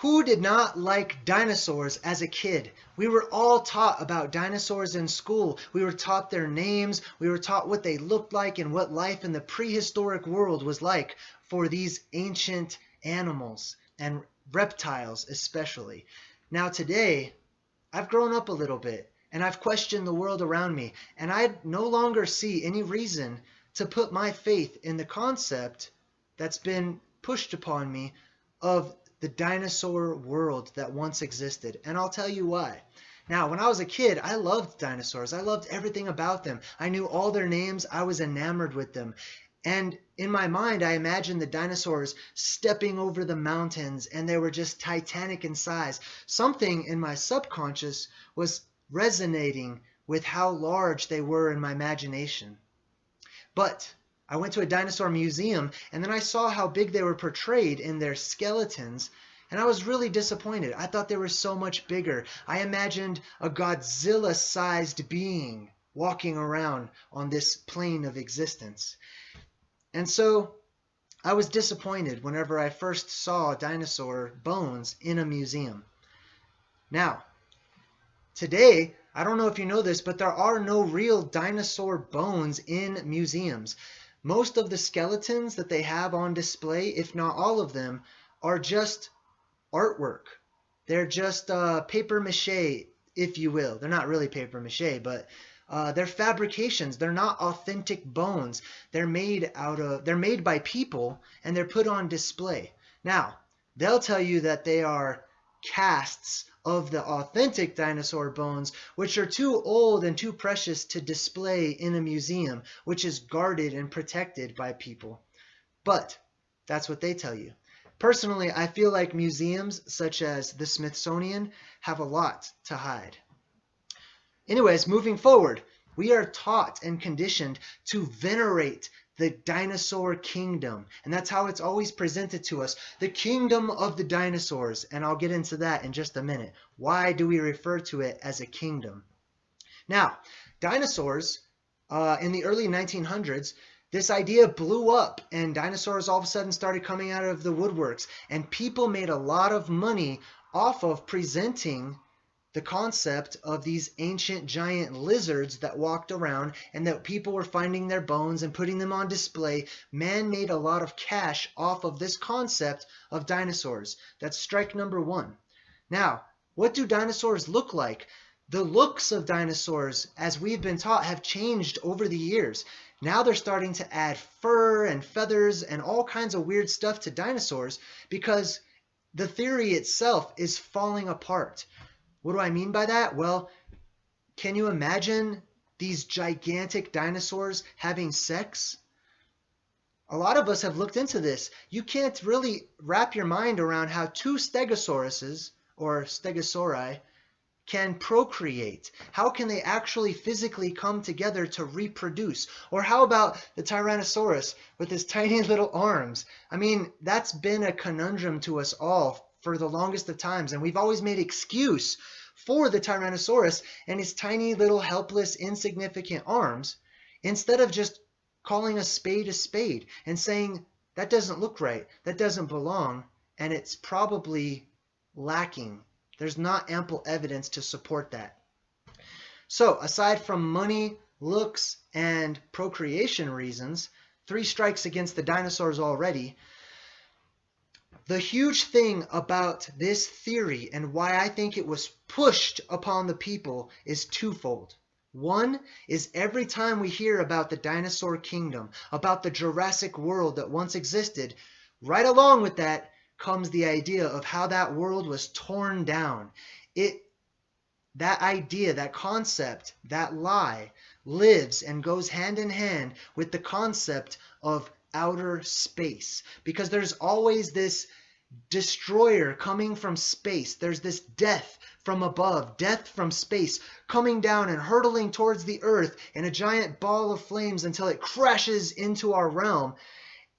Who did not like dinosaurs as a kid? We were all taught about dinosaurs in school. We were taught their names. We were taught what they looked like and what life in the prehistoric world was like for these ancient animals and reptiles especially. Now today, I've grown up a little bit and I've questioned the world around me, and I no longer see any reason to put my faith in the concept that's been pushed upon me of the dinosaur world that once existed. And I'll tell you why. Now, when I was a kid, I loved dinosaurs. I loved everything about them. I knew all their names. I was enamored with them. And in my mind, I imagined the dinosaurs stepping over the mountains, and they were just titanic in size. Something in my subconscious was resonating with how large they were in my imagination. But I went to a dinosaur museum, and then I saw how big they were portrayed in their skeletons, and I was really disappointed. I thought they were so much bigger. I imagined a Godzilla-sized being walking around on this plane of existence. And so I was disappointed whenever I first saw dinosaur bones in a museum. Now, today, I don't know if you know this, but there are no real dinosaur bones in museums. Most of the skeletons that they have on display, if not all of them, are just artwork. They're just paper mache, if you will. They're not really paper mache, but they're fabrications. They're not authentic bones. They're made by people, and they're put on display. Now, they'll tell you that they are casts of the authentic dinosaur bones, which are too old and too precious to display in a museum, which is guarded and protected by people. But that's what they tell you. Personally, I feel like museums such as the Smithsonian have a lot to hide. Anyways, moving forward, we are taught and conditioned to venerate the dinosaur kingdom. And that's how it's always presented to us. The kingdom of the dinosaurs. And I'll get into that in just a minute. Why do we refer to it as a kingdom? Now, dinosaurs, in the early 1900s, this idea blew up and dinosaurs all of a sudden started coming out of the woodworks. And people made a lot of money off of presenting the concept of these ancient giant lizards that walked around and that people were finding their bones and putting them on display. Man made a lot of cash off of this concept of dinosaurs. That's strike number one. Now, what do dinosaurs look like? The looks of dinosaurs, as we've been taught, have changed over the years. Now they're starting to add fur and feathers and all kinds of weird stuff to dinosaurs because the theory itself is falling apart. What do I mean by that? Well, can you imagine these gigantic dinosaurs having sex? A lot of us have looked into this. You can't really wrap your mind around how two stegosauruses, or stegosauri, can procreate. How can they actually physically come together to reproduce? Or how about the Tyrannosaurus with his tiny little arms? I mean, that's been a conundrum to us all for the longest of times, and we've always made excuse for the Tyrannosaurus and his tiny little helpless insignificant arms instead of just calling a spade and saying that doesn't look right, that doesn't belong, and it's probably lacking. There's not ample evidence to support that. So aside from money, looks, and procreation reasons, 3 strikes against the dinosaurs already. The huge thing about this theory and why I think it was pushed upon the people is twofold. One is every time we hear about the Dinosaur Kingdom, about the Jurassic world that once existed, right along with that comes the idea of how that world was torn down. That idea, that concept, that lie lives and goes hand in hand with the concept of outer space, because there's always this destroyer coming from space. There's this death from above, death from space, coming down and hurtling towards the earth in a giant ball of flames until it crashes into our realm.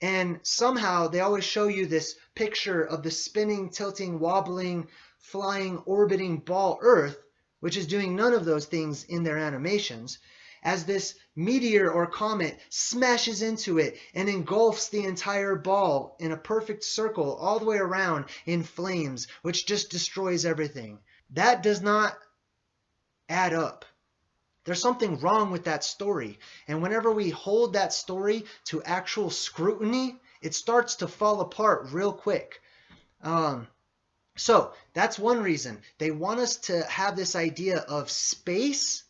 And somehow they always show you this picture of the spinning, tilting, wobbling, flying, orbiting ball Earth, which is doing none of those things in their animations. as this meteor or comet smashes into it and engulfs the entire ball in a perfect circle all the way around in flames, which just destroys everything. That does not add up. There's something wrong with that story. And whenever we hold that story to actual scrutiny, it starts to fall apart real quick. So that's one reason. They want us to have this idea of space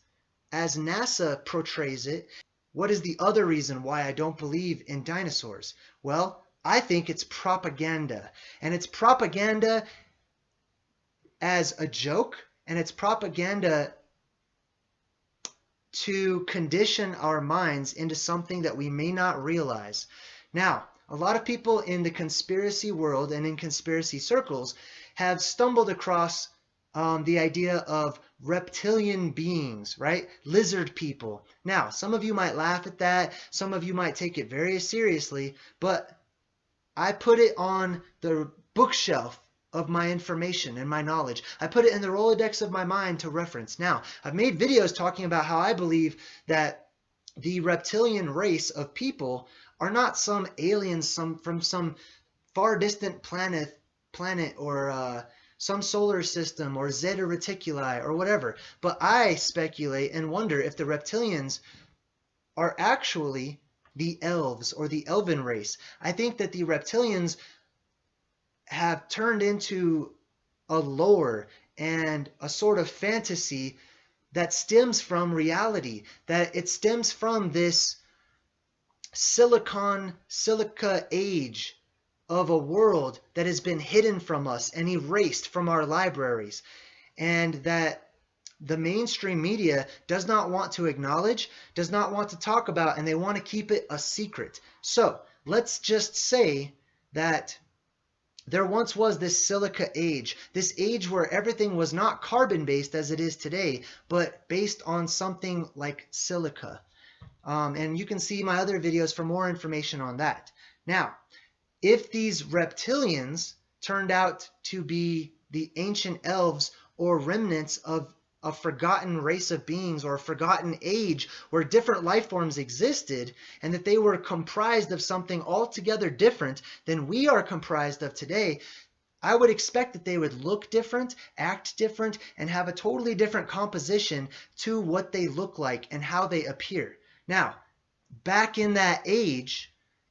as NASA portrays it. What is the other reason why I don't believe in dinosaurs? Well, I think it's propaganda. And it's propaganda as a joke, and it's propaganda to condition our minds into something that we may not realize. Now, a lot of people in the conspiracy world and in conspiracy circles have stumbled across the idea of reptilian beings, right? Lizard people. Now, some of you might laugh at that. Some of you might take it very seriously, but I put it on the bookshelf of my information and my knowledge. I put it in the Rolodex of my mind to reference. Now, I've made videos talking about how I believe that the reptilian race of people are not some aliens from some far distant planet or some solar system or Zeta Reticuli or whatever. But I speculate and wonder if the reptilians are actually the elves or the elven race. I think that the reptilians have turned into a lore and a sort of fantasy that stems from reality, that it stems from this Silica Age of a world that has been hidden from us and erased from our libraries, and that the mainstream media does not want to acknowledge, does not want to talk about, and they want to keep it a secret. So let's just say that there once was this Silica Age, this age where everything was not carbon-based as it is today, but based on something like silica. And you can see my other videos for more information on that. Now, if these reptilians turned out to be the ancient elves or remnants of a forgotten race of beings or a forgotten age where different life forms existed, and that they were comprised of something altogether different than we are comprised of today, I would expect that they would look different, act different, and have a totally different composition to what they look like and how they appear. Now, back in that age,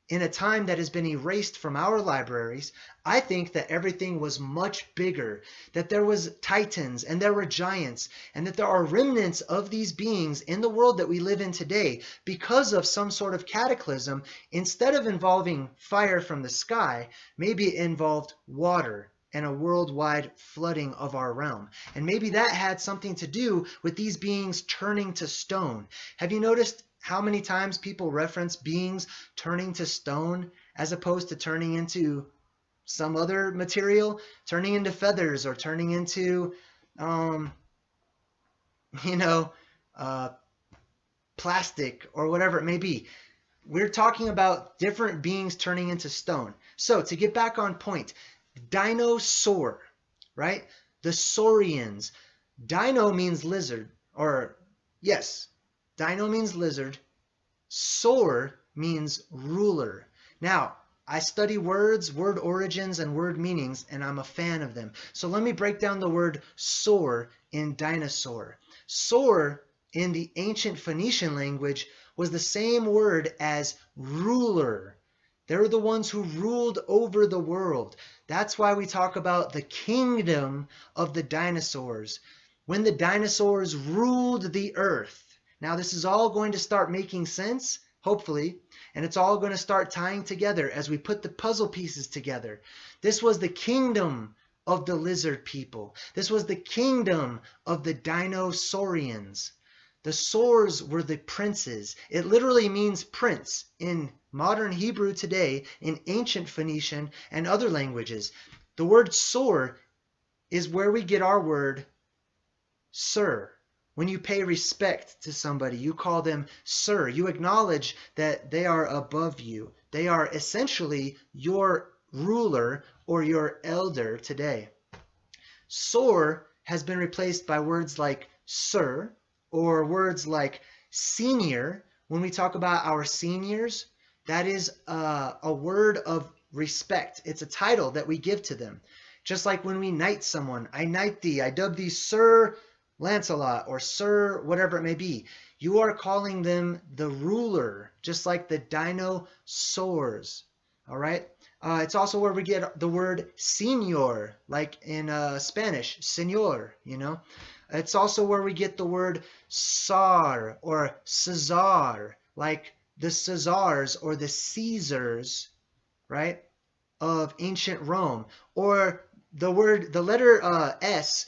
in a time that has been erased from our libraries, I think that everything was much bigger, that there was titans and there were giants, and that there are remnants of these beings in the world that we live in today because of some sort of cataclysm. Instead of involving fire from the sky, maybe it involved water and a worldwide flooding of our realm. And maybe that had something to do with these beings turning to stone. Have you noticed how many times people reference beings turning to stone as opposed to turning into some other material, turning into feathers or turning into, plastic or whatever it may be? We're talking about different beings turning into stone. So to get back on point, dinosaur, right? The saurians. Dino means lizard, or yes, Dino means lizard. Saur means ruler. Now, I study words, word origins, and word meanings, and I'm a fan of them. So let me break down the word saur in dinosaur. Saur in the ancient Phoenician language was the same word as ruler. They're the ones who ruled over the world. That's why we talk about the kingdom of the dinosaurs. When the dinosaurs ruled the earth. Now, this is all going to start making sense, hopefully, and it's all going to start tying together as we put the puzzle pieces together. This was the kingdom of the lizard people. This was the kingdom of the dinosaurians. The Saurs were the princes. It literally means prince in modern Hebrew today, in ancient Phoenician, and other languages. The word Saur is where we get our word sir. When you pay respect to somebody, you call them sir. You acknowledge that they are above you. They are essentially your ruler or your elder today. Saur has been replaced by words like sir or words like Senior, when we talk about our seniors, that is a word of respect. It's a title that we give to them. Just like when we knight someone, I knight thee, I dub thee Sir Lancelot or Sir whatever it may be. You are calling them the ruler, just like the dinosaurs. All right? It's also where we get the word senor, like in Spanish, senor, you know? It's also where we get the word Tsar or Caesar, like the Caesars or the Caesars, right, of ancient Rome. Or the letter S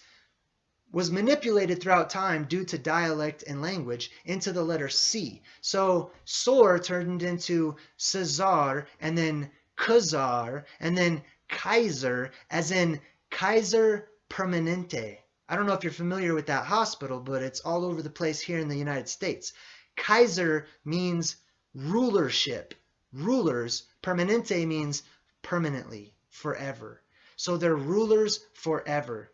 was manipulated throughout time due to dialect and language into the letter C. So Sor turned into Caesar, and then Khazar, and then Kaiser, as in Kaiser Permanente. I don't know if you're familiar with that hospital, but it's all over the place here in the United States. Kaiser means rulership, rulers. Permanente means permanently, forever. So they're rulers forever.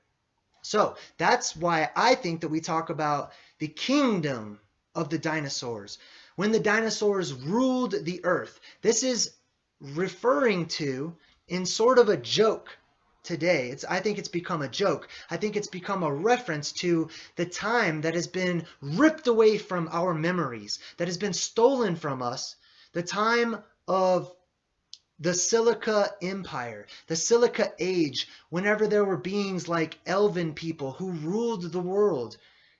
So that's why I think that we talk about the kingdom of the dinosaurs. When the dinosaurs ruled the earth, this is referring to, in sort of a joke today, I think it's become a joke. I think it's become a reference to the time that has been ripped away from our memories, that has been stolen from us, the time of the Silica Empire, the Silica Age, whenever there were beings like elven people who ruled the world,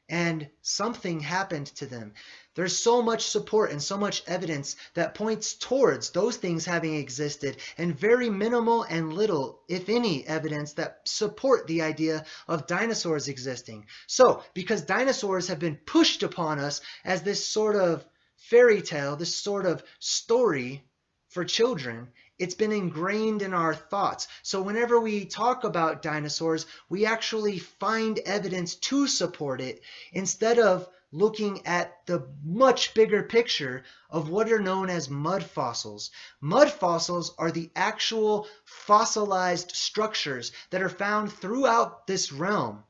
and something happened to them. There's so much support and so much evidence that points towards those things having existed, and very minimal and little, if any, evidence that support the idea of dinosaurs existing. So, because dinosaurs have been pushed upon us as this sort of fairy tale, this sort of story for children, it's been ingrained in our thoughts. So whenever we talk about dinosaurs, we actually find evidence to support it instead of looking at the much bigger picture of what are known as mud fossils. Mud fossils are the actual fossilized structures that are found throughout this realm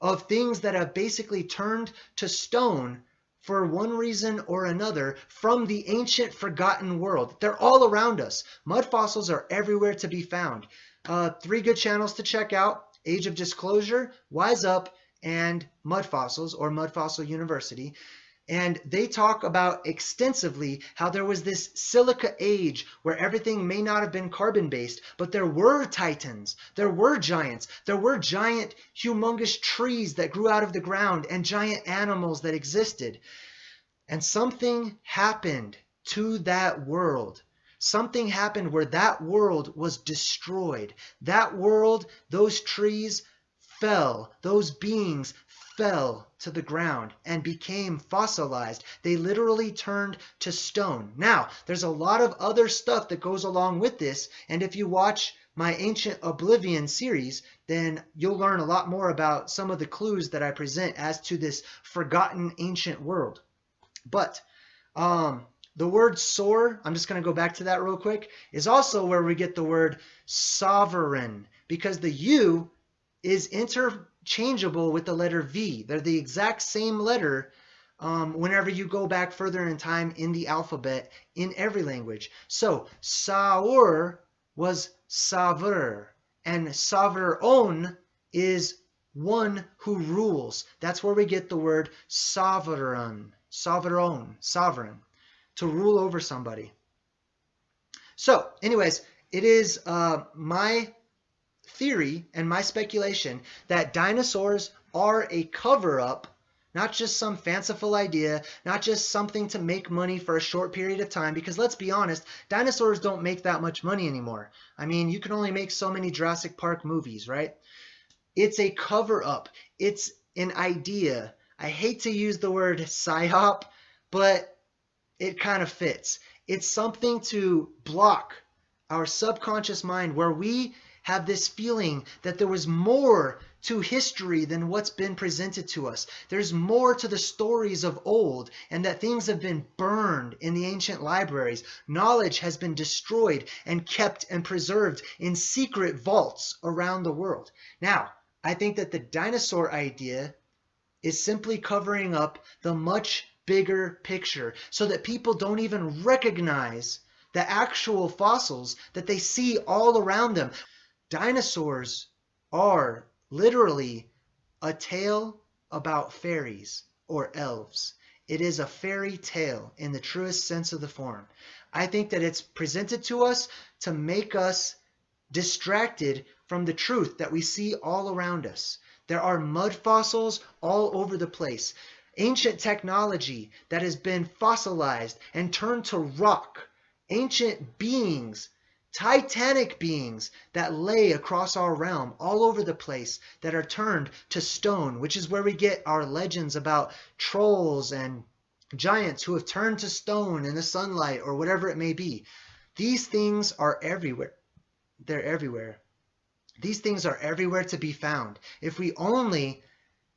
of things that have basically turned to stone for one reason or another from the ancient forgotten world. They're all around us. Mud fossils are everywhere to be found. 3 good channels to check out: Age of Disclosure, Wise Up, and Mud Fossils, or Mud Fossil University. And they talk about extensively how there was this Silica Age where everything may not have been carbon-based, but there were titans, there were giants, there were giant, humongous trees that grew out of the ground and giant animals that existed. And something happened to that world. Something happened where that world was destroyed. That world, those trees fell, those beings fell to the ground and became fossilized. They literally turned to stone. Now, there's a lot of other stuff that goes along with this, and if you watch my Ancient Oblivion series, then you'll learn a lot more about some of the clues that I present as to this forgotten ancient world. But the word soar, I'm just going to go back to that real quick, is also where we get the word sovereign, because the U is interchangeable with the letter V. They're the exact same letter whenever you go back further in time in the alphabet in every language. So saur was saver, and saveron is one who rules. That's where we get the word sovereign, sovereign, to rule over somebody. So anyways, it is my theory and my speculation that dinosaurs are a cover-up, not just some fanciful idea, not just something to make money for a short period of time, because let's be honest, dinosaurs don't make that much money anymore. I mean, you can only make so many Jurassic Park movies, right? It's a cover-up. It's an idea. I hate to use the word psyop, but it kind of fits. It's something to block our subconscious mind, where we have this feeling that there was more to history than what's been presented to us. There's more to the stories of old, and that things have been burned in the ancient libraries. Knowledge has been destroyed and kept and preserved in secret vaults around the world. Now, I think that the dinosaur idea is simply covering up the much bigger picture so that people don't even recognize the actual fossils that they see all around them. Dinosaurs are literally a tale about fairies or elves. It is a fairy tale in the truest sense of the form. I think that it's presented to us to make us distracted from the truth that we see all around us. There are mud fossils all over the place. Ancient technology that has been fossilized and turned to rock. Ancient beings, titanic beings that lay across our realm all over the place that are turned to stone, which is where we get our legends about trolls and giants who have turned to stone in the sunlight or whatever it may be. These things are everywhere. They're everywhere. These things are everywhere to be found. If we only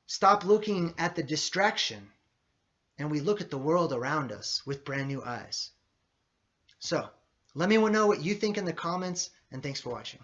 stop looking at the distraction and we look at the world around us with brand new eyes. So, let me know what you think in the comments, and thanks for watching.